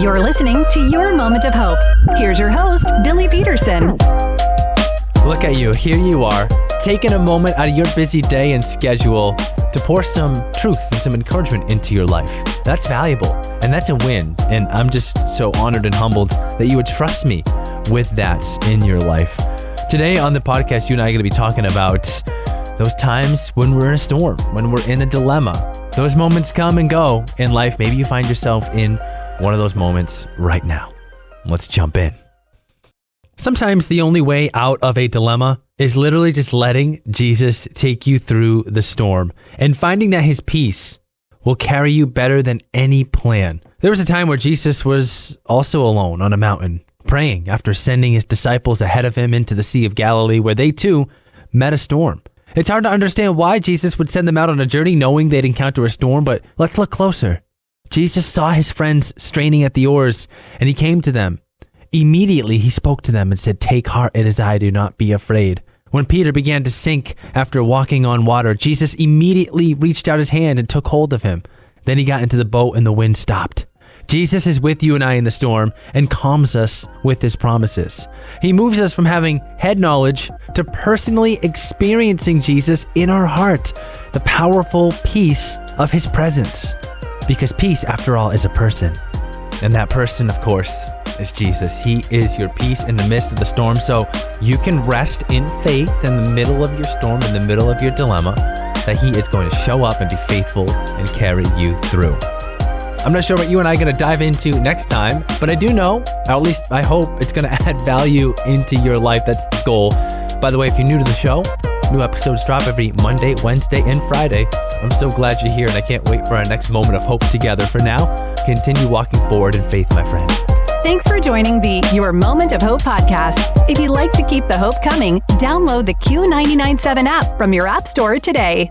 You're listening to Your Moment of Hope. Here's your host, Billy Peterson. Look at you. Here you are, taking a moment out of your busy day and schedule to pour some truth and some encouragement into your life. That's valuable, and that's a win. And I'm just so honored and humbled that you would trust me with that in your life. Today on the podcast, you and I are going to be talking about those times when we're in a storm, when we're in a dilemma. Those moments come and go in life. Maybe you find yourself in one of those moments right now. Let's jump in. Sometimes the only way out of a dilemma is literally just letting Jesus take you through the storm and finding that his peace will carry you better than any plan. There was a time where Jesus was also alone on a mountain, praying after sending his disciples ahead of him into the Sea of Galilee, where they too met a storm. It's hard to understand why Jesus would send them out on a journey knowing they'd encounter a storm, but let's look closer. Jesus saw his friends straining at the oars, and he came to them. Immediately, he spoke to them and said, "Take heart, it is I, do not be afraid." When Peter began to sink after walking on water, Jesus immediately reached out his hand and took hold of him. Then he got into the boat and the wind stopped. Jesus is with you and I in the storm and calms us with his promises. He moves us from having head knowledge to personally experiencing Jesus in our heart, the powerful peace of his presence. Because peace, after all, is a person. And that person, of course, is Jesus. He is your peace in the midst of the storm. So you can rest in faith in the middle of your storm, in the middle of your dilemma, that he is going to show up and be faithful and carry you through. I'm not sure what you and I are going to dive into next time, but I do know, or at least I hope, it's going to add value into your life. That's the goal. By the way, if you're new to the show, new episodes drop every Monday, Wednesday, and Friday. I'm so glad you're here, and I can't wait for our next moment of hope together. For now, continue walking forward in faith, my friend. Thanks for joining the Your Moment of Hope podcast. If you'd like to keep the hope coming, download the Q997 app from your app store today.